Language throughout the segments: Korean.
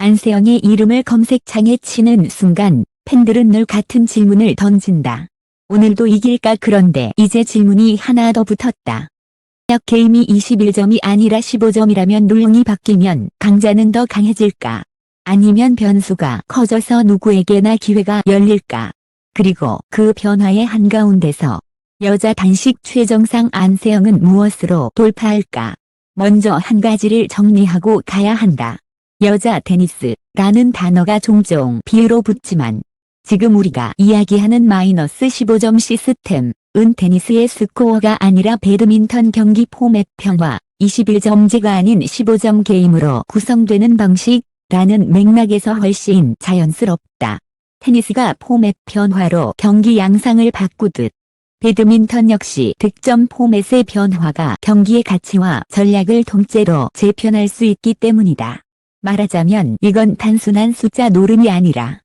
안세영의 이름을 검색창에 치는 순간 팬들은 늘 같은 질문을 던진다. 오늘도 이길까? 그런데 이제 질문이 하나 더 붙었다. 만약 게임이 21점이 아니라 15점이라면 룰이 바뀌면 강자는 더 강해질까? 아니면 변수가 커져서 누구에게나 기회가 열릴까? 그리고 그 변화의 한가운데서 여자 단식 최정상 안세영은 무엇으로 돌파할까? 먼저 한 가지를 정리하고 가야 한다. 여자 테니스라는 단어가 종종 비유로 붙지만 지금 우리가 이야기하는 마이너스 15점 시스템은 테니스의 스코어가 아니라 배드민턴 경기 포맷 평화, 21점제가 아닌 15점 게임으로 구성되는 방식라는 맥락에서 훨씬 자연스럽다. 테니스가 포맷 변화로 경기 양상을 바꾸듯 배드민턴 역시 득점 포맷의 변화가 경기의 가치와 전략을 통째로 재편할 수 있기 때문이다. 말하자면 이건 단순한 숫자 노름이 아니라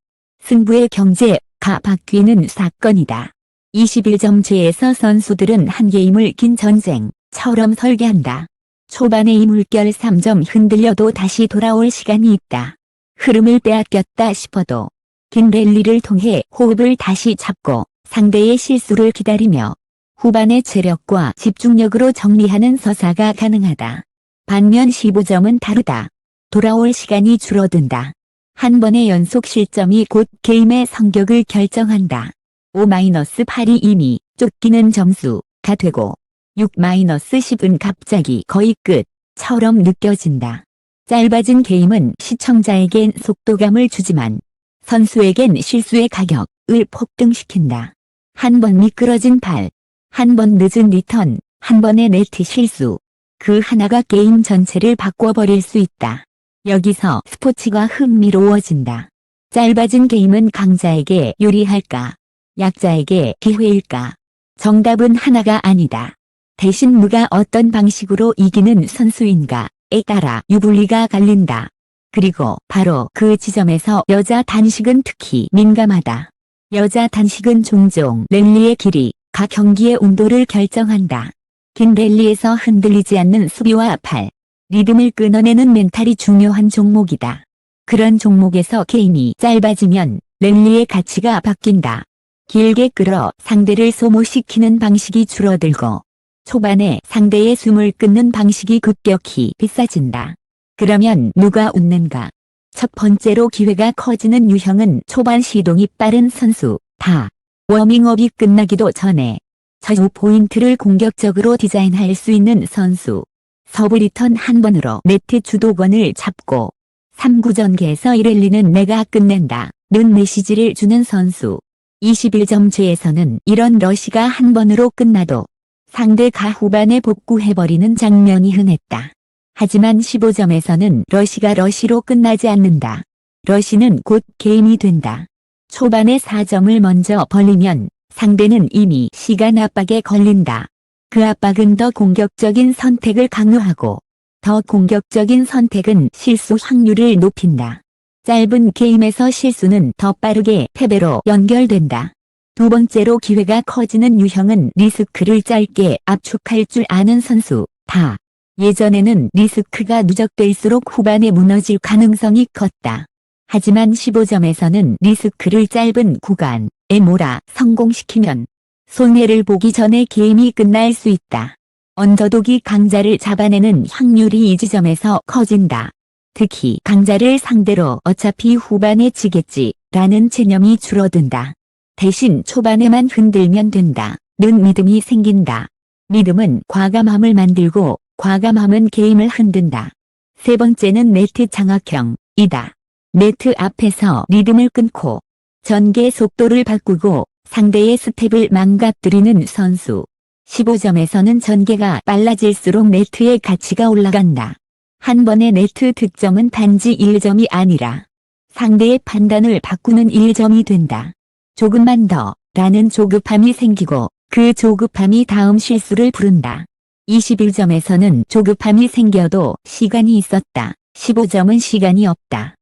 승부의 경제가 바뀌는 사건이다. 21점제에서 선수들은 한 게임을 긴 전쟁처럼 설계한다. 초반에 이 물결 3점 흔들려도 다시 돌아올 시간이 있다. 흐름을 빼앗겼다 싶어도 긴 랠리를 통해 호흡을 다시 잡고 상대의 실수를 기다리며 후반의 체력과 집중력으로 정리하는 서사가 가능하다. 반면 15점은 다르다. 돌아올 시간이 줄어든다. 한 번의 연속 실점이 곧 게임의 성격을 결정한다. 5-8이 이미 쫓기는 점수가 되고 6-10은 갑자기 거의 끝처럼 느껴진다. 짧아진 게임은 시청자에겐 속도감을 주지만 선수에겐 실수의 가격을 폭등시킨다. 한 번 미끄러진 발, 한 번 늦은 리턴, 한 번의 네트 실수. 그 하나가 게임 전체를 바꿔버릴 수 있다. 여기서 스포츠가 흥미로워진다. 짧아진 게임은 강자에게 유리할까? 약자에게 기회일까? 정답은 하나가 아니다. 대신 누가 어떤 방식으로 이기는 선수인가에 따라 유불리가 갈린다. 그리고 바로 그 지점에서 여자 단식은 특히 민감하다. 여자 단식은 종종 랠리의 길이가 경기의 온도를 결정한다. 긴 랠리에서 흔들리지 않는 수비와 팔, 리듬을 끊어내는 멘탈이 중요한 종목이다. 그런 종목에서 게임이 짧아지면 랠리의 가치가 바뀐다. 길게 끌어 상대를 소모시키는 방식이 줄어들고 초반에 상대의 숨을 끊는 방식이 급격히 비싸진다. 그러면 누가 웃는가? 첫 번째로 기회가 커지는 유형은 초반 시동이 빠른 선수, 다. 워밍업이 끝나기도 전에 저주 포인트를 공격적으로 디자인할 수 있는 선수. 서브 리턴 한 번으로 네트 주도권을 잡고 3구 전개에서 이 랠리는 내가 끝낸다 는 메시지를 주는 선수. 21점제에서는 이런 러시가 한 번으로 끝나도 상대가 후반에 복구해버리는 장면이 흔했다. 하지만 15점에서는 러시가 러시로 끝나지 않는다. 러시는 곧 게임이 된다. 초반에 4점을 먼저 벌리면 상대는 이미 시간 압박에 걸린다. 그 압박은 더 공격적인 선택을 강요하고 더 공격적인 선택은 실수 확률을 높인다. 짧은 게임에서 실수는 더 빠르게 패배로 연결된다. 두 번째로 기회가 커지는 유형은 리스크를 짧게 압축할 줄 아는 선수, 다. 예전에는 리스크가 누적될수록 후반에 무너질 가능성이 컸다. 하지만 15점에서는 리스크를 짧은 구간에 몰아 성공시키면 손해를 보기 전에 게임이 끝날 수 있다. 언더독이 강자를 잡아내는 확률이 이 지점에서 커진다. 특히 강자를 상대로 어차피 후반에 지겠지라는 체념이 줄어든다. 대신 초반에만 흔들면 된다는 믿음이 생긴다. 믿음은 과감함을 만들고 과감함은 게임을 흔든다. 세 번째는 네트 장악형이다. 네트 앞에서 리듬을 끊고 전개 속도를 바꾸고 상대의 스텝을 망가뜨리는 선수. 15점에서는 전개가 빨라질수록 네트의 가치가 올라간다. 한 번의 네트 득점은 단지 1점이 아니라 상대의 판단을 바꾸는 1점이 된다. 조금만 더 라는 조급함이 생기고 그 조급함이 다음 실수를 부른다. 21점에서는 조급함이 생겨도 시간이 있었다. 15점은 시간이 없다.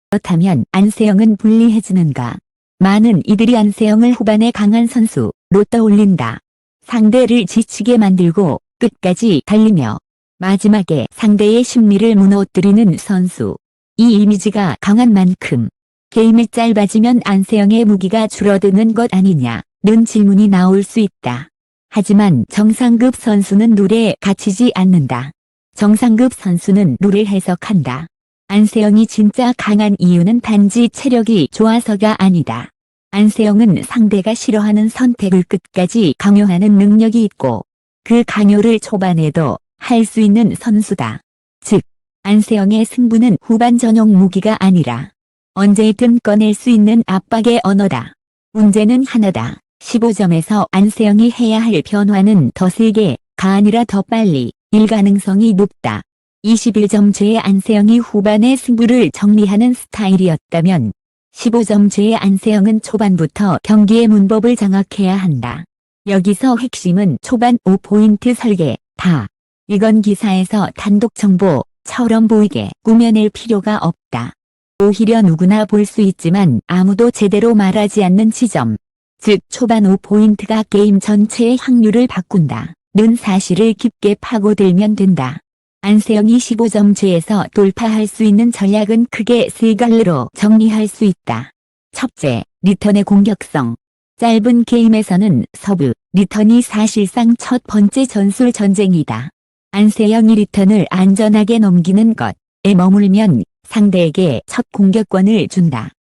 그렇다면 안세영은 불리해지는가? 많은 이들이 안세영을 후반에 강한 선수로 떠올린다. 상대를 지치게 만들고 끝까지 달리며 마지막에 상대의 심리를 무너뜨리는 선수. 이 이미지가 강한 만큼 게임이 짧아지면 안세영의 무기가 줄어드는 것 아니냐는 질문이 나올 수 있다. 하지만 정상급 선수는 룰에 갇히지 않는다. 정상급 선수는 룰을 해석한다. 안세영이 진짜 강한 이유는 단지 체력이 좋아서가 아니다. 안세영은 상대가 싫어하는 선택을 끝까지 강요하는 능력이 있고 그 강요를 초반에도 할 수 있는 선수다. 즉, 안세영의 승부는 후반 전용 무기가 아니라 언제든 꺼낼 수 있는 압박의 언어다. 문제는 하나다. 15점에서 안세영이 해야 할 변화는 더 세게, 가 아니라 더 빨리, 일 가능성이 높다. 21점제의 안세영이 후반의 승부를 정리하는 스타일이었다면 15점제의 안세영은 초반부터 경기의 문법을 장악해야 한다. 여기서 핵심은 초반 5포인트 설계, 다. 이건 기사에서 단독 정보처럼 보이게 꾸며낼 필요가 없다. 오히려 누구나 볼 수 있지만 아무도 제대로 말하지 않는 지점. 즉 초반 5포인트가 게임 전체의 확률을 바꾼다. 는 사실을 깊게 파고들면 된다. 안세영이 15점제에서 돌파할 수 있는 전략은 크게 세 갈래로 정리할 수 있다. 첫째, 리턴의 공격성. 짧은 게임에서는 서브, 리턴이 사실상 첫 번째 전술 전쟁이다. 안세영이 리턴을 안전하게 넘기는 것에 머물면 상대에게 첫 공격권을 준다.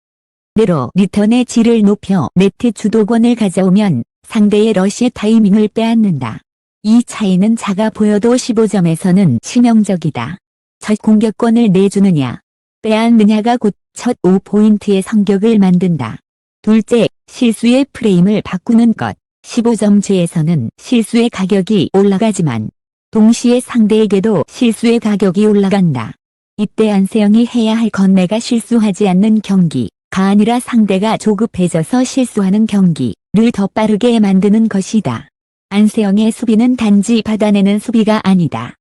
대로 리턴의 질을 높여 네트 주도권을 가져오면 상대의 러쉬 타이밍을 빼앗는다. 이 차이는 작아 보여도 15점에서는 치명적이다. 첫 공격권을 내주느냐, 빼앗느냐가 곧 첫 5포인트의 성격을 만든다. 둘째, 실수의 프레임을 바꾸는 것. 15점제에서는 실수의 가격이 올라가지만 동시에 상대에게도 실수의 가격이 올라간다. 이때 안세영이 해야 할 건 내가 실수하지 않는 경기가 아니라 상대가 조급해져서 실수하는 경기를 더 빠르게 만드는 것이다. 안세영의 수비는 단지 받아내는 수비가 아니다.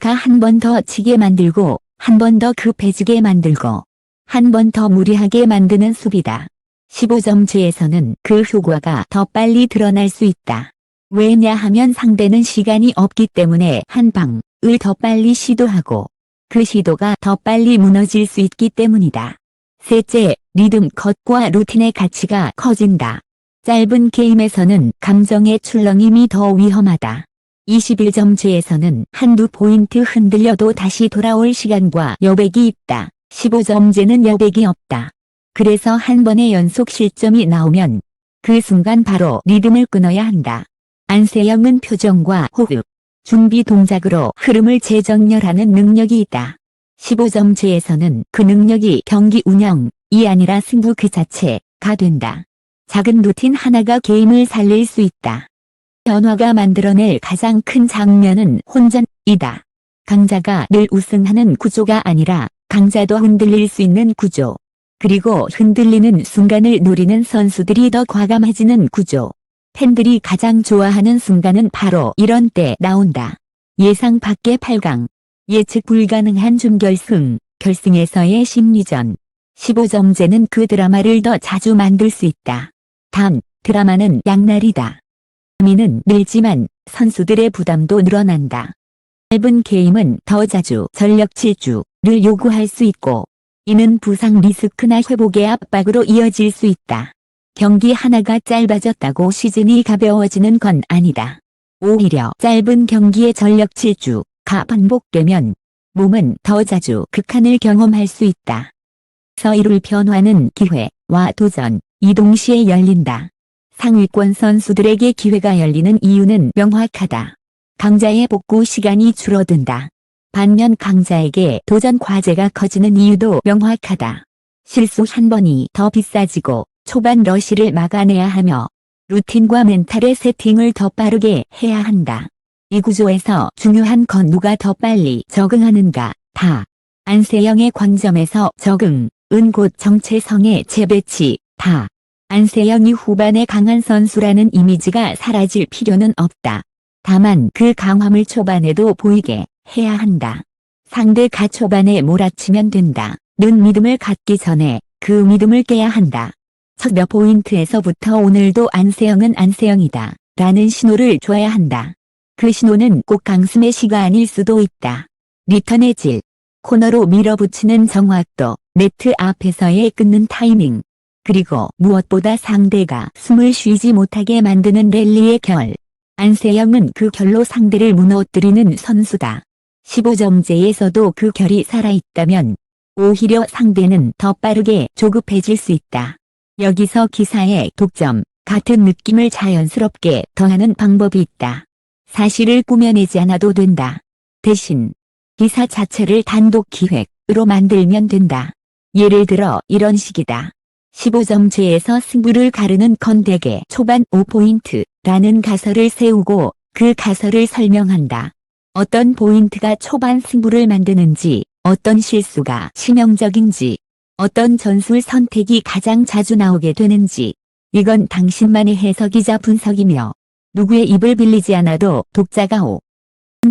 가 한 번 더 치게 만들고 한 번 더 급해지게 만들고 한 번 더 무리하게 만드는 수비다. 15점제에서는 그 효과가 더 빨리 드러날 수 있다. 왜냐하면 상대는 시간이 없기 때문에 한 방을 더 빨리 시도하고 그 시도가 더 빨리 무너질 수 있기 때문이다. 셋째, 리듬 컷과 루틴의 가치가 커진다. 짧은 게임에서는 감정의 출렁임이 더 위험하다. 21점제에서는 한두 포인트 흔들려도 다시 돌아올 시간과 여백이 있다. 15점제는 여백이 없다. 그래서 한 번의 연속 실점이 나오면 그 순간 바로 리듬을 끊어야 한다. 안세영은 표정과 호흡, 준비 동작으로 흐름을 재정렬하는 능력이 있다. 15점제에서는 그 능력이 경기 운영이 아니라 승부 그 자체가 된다. 작은 루틴 하나가 게임을 살릴 수 있다. 변화가 만들어낼 가장 큰 장면은 혼전이다. 강자가 늘 우승하는 구조가 아니라 강자도 흔들릴 수 있는 구조. 그리고 흔들리는 순간을 노리는 선수들이 더 과감해지는 구조. 팬들이 가장 좋아하는 순간은 바로 이런 때 나온다. 예상 밖의 8강. 예측 불가능한 준결승, 결승에서의 심리전. 15점제는 그 드라마를 더 자주 만들 수 있다. 단, 드라마는 양날이다. 재미는 늘지만 선수들의 부담도 늘어난다. 짧은 게임은 더 자주 전력 질주를 요구할 수 있고 이는 부상 리스크나 회복의 압박으로 이어질 수 있다. 경기 하나가 짧아졌다고 시즌이 가벼워지는 건 아니다. 오히려 짧은 경기의 전력 질주가 반복되면 몸은 더 자주 극한을 경험할 수 있다. 서이룰 변화는 기회와 도전이 동시에 열린다. 상위권 선수들에게 기회가 열리는 이유는 명확하다. 강자의 복구 시간이 줄어든다. 반면 강자에게 도전 과제가 커지는 이유도 명확하다. 실수 한 번이 더 비싸지고 초반 러시를 막아내야 하며 루틴과 멘탈의 세팅을 더 빠르게 해야 한다. 이 구조에서 중요한 건 누가 더 빨리 적응하는가. 다. 안세영의 관점에서 적응은 곧 정체성의 재배치. 다. 안세영이 후반에 강한 선수라는 이미지가 사라질 필요는 없다. 다만 그 강함을 초반에도 보이게 해야 한다. 상대가 초반에 몰아치면 된다. 는 믿음을 갖기 전에 그 믿음을 깨야 한다. 첫 몇 포인트에서부터 오늘도 안세영은 안세영이다. 라는 신호를 줘야 한다. 그 신호는 꼭 강승의 시가 아닐 수도 있다. 리턴의 질, 코너로 밀어붙이는 정확도, 네트 앞에서의 끊는 타이밍, 그리고 무엇보다 상대가 숨을 쉬지 못하게 만드는 랠리의 결. 안세영은 그 결로 상대를 무너뜨리는 선수다. 15점제에서도 그 결이 살아있다면 오히려 상대는 더 빠르게 조급해질 수 있다. 여기서 기사의 독점 같은 느낌을 자연스럽게 더하는 방법이 있다. 사실을 꾸며내지 않아도 된다. 대신 기사 자체를 단독 기획으로 만들면 된다. 예를 들어 이런 식이다. 15점제에서 승부를 가르는 건대계 초반 5포인트라는 가설을 세우고 그 가설을 설명한다. 어떤 포인트가 초반 승부를 만드는지, 어떤 실수가 치명적인지, 어떤 전술 선택이 가장 자주 나오게 되는지, 이건 당신만의 해석이자 분석이며 누구의 입을 빌리지 않아도 독자가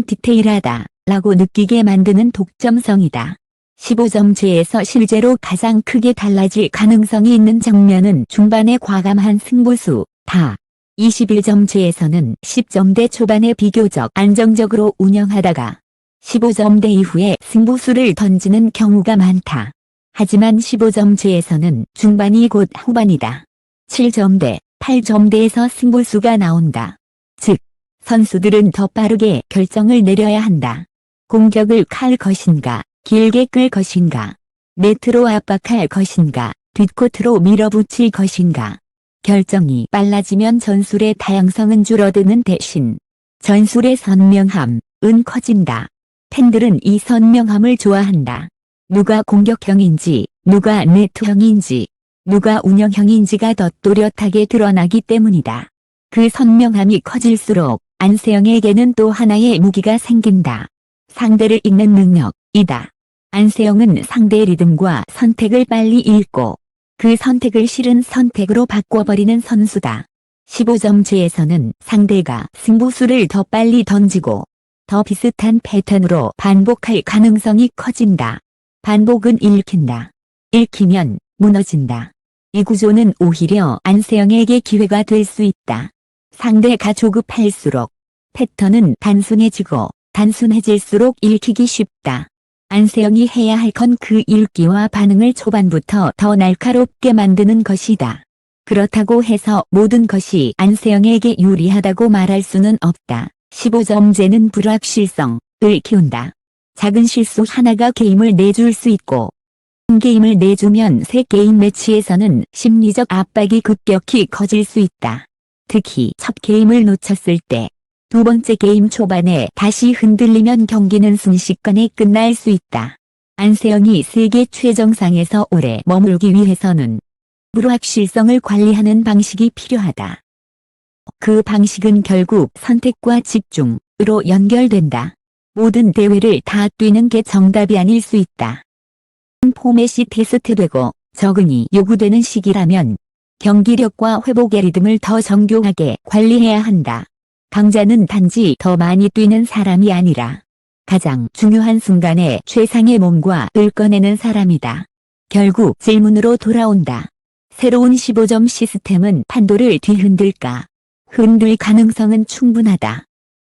디테일하다 라고 느끼게 만드는 독점성이다. 15점제에서 실제로 가장 크게 달라질 가능성이 있는 장면은 중반의 과감한 승부수, 다. 21점제에서는 10점대 초반에 비교적 안정적으로 운영하다가 15점대 이후에 승부수를 던지는 경우가 많다. 하지만 15점제에서는 중반이 곧 후반이다. 7점대, 8점대에서 승부수가 나온다. 즉, 선수들은 더 빠르게 결정을 내려야 한다. 공격을 칼 것인가, 길게 끌 것인가, 네트로 압박할 것인가, 뒷코트로 밀어붙일 것인가. 결정이 빨라지면 전술의 다양성은 줄어드는 대신 전술의 선명함은 커진다. 팬들은 이 선명함을 좋아한다. 누가 공격형인지, 누가 네트형인지, 누가 운영형인지가 더 또렷하게 드러나기 때문이다. 그 선명함이 커질수록 안세영에게는 또 하나의 무기가 생긴다. 상대를 읽는 능력이다. 안세영은 상대의 리듬과 선택을 빨리 읽고 그 선택을 싫은 선택으로 바꿔버리는 선수다. 15점제에서는 상대가 승부수를 더 빨리 던지고 더 비슷한 패턴으로 반복할 가능성이 커진다. 반복은 읽힌다. 읽히면 무너진다. 이 구조는 오히려 안세영에게 기회가 될 수 있다. 상대가 조급할수록 패턴은 단순해지고 단순해질수록 읽히기 쉽다. 안세영이 해야 할 건 그 읽기와 반응을 초반부터 더 날카롭게 만드는 것이다. 그렇다고 해서 모든 것이 안세영에게 유리하다고 말할 수는 없다. 15점제는 불확실성을 키운다. 작은 실수 하나가 게임을 내줄 수 있고 한 게임을 내주면 새 게임 매치에서는 심리적 압박이 급격히 커질 수 있다. 특히 첫 게임을 놓쳤을 때 두 번째 게임 초반에 다시 흔들리면 경기는 순식간에 끝날 수 있다. 안세영이 세계 최정상에서 오래 머물기 위해서는 불확실성을 관리하는 방식이 필요하다. 그 방식은 결국 선택과 집중으로 연결된다. 모든 대회를 다 뛰는 게 정답이 아닐 수 있다. 포맷이 테스트되고 적응이 요구되는 시기라면 경기력과 회복의 리듬을 더 정교하게 관리해야 한다. 강자는 단지 더 많이 뛰는 사람이 아니라 가장 중요한 순간에 최상의 몸과 을 꺼내는 사람이다. 결국 질문으로 돌아온다. 새로운 15점 시스템은 판도를 뒤흔들까? 흔들 가능성은 충분하다.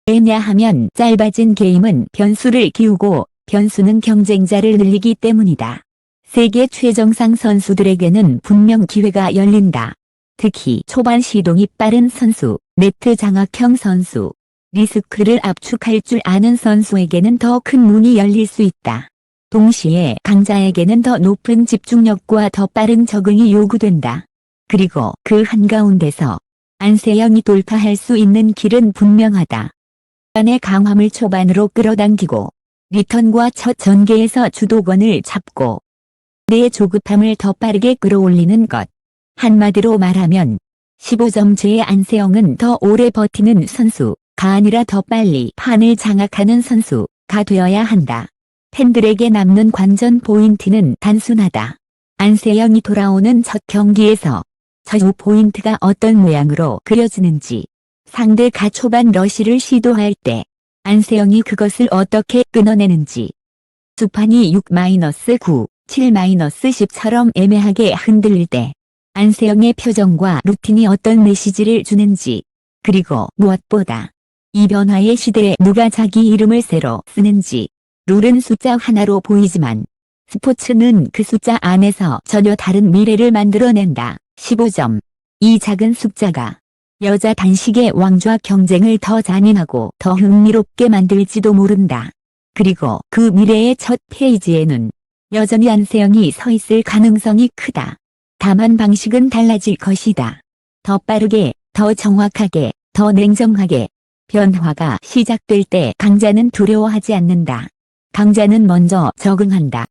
왜냐하면 짧아진 게임은 변수를 키우고 변수는 경쟁자를 늘리기 때문이다. 세계 최정상 선수들에게는 분명 기회가 열린다. 특히 초반 시동이 빠른 선수, 네트 장악형 선수, 리스크를 압축할 줄 아는 선수에게는 더 큰 문이 열릴 수 있다. 동시에 강자에게는 더 높은 집중력과 더 빠른 적응이 요구된다. 그리고 그 한가운데서 안세영이 돌파할 수 있는 길은 분명하다. 초반의 강함을 초반으로 끌어당기고 리턴과 첫 전개에서 주도권을 잡고 내 조급함을 더 빠르게 끌어올리는 것. 한마디로 말하면 15점제의 안세영은 더 오래 버티는 선수가 아니라 더 빨리 판을 장악하는 선수가 되어야 한다. 팬들에게 남는 관전 포인트는 단순하다. 안세영이 돌아오는 첫 경기에서 저 후 포인트가 어떤 모양으로 그려지는지, 상대가 초반 러시를 시도할 때 안세영이 그것을 어떻게 끊어내는지. 수판이 6-9, 7-10처럼 애매하게 흔들릴 때 안세영의 표정과 루틴이 어떤 메시지를 주는지, 그리고 무엇보다 이 변화의 시대에 누가 자기 이름을 새로 쓰는지, 룰은 숫자 하나로 보이지만 스포츠는 그 숫자 안에서 전혀 다른 미래를 만들어낸다. 15점. 이 작은 숫자가 여자 단식의 왕좌 경쟁을 더 잔인하고 더 흥미롭게 만들지도 모른다. 그리고 그 미래의 첫 페이지에는 여전히 안세영이 서 있을 가능성이 크다. 다만 방식은 달라질 것이다. 더 빠르게, 더 정확하게, 더 냉정하게. 변화가 시작될 때 강자는 두려워하지 않는다. 강자는 먼저 적응한다.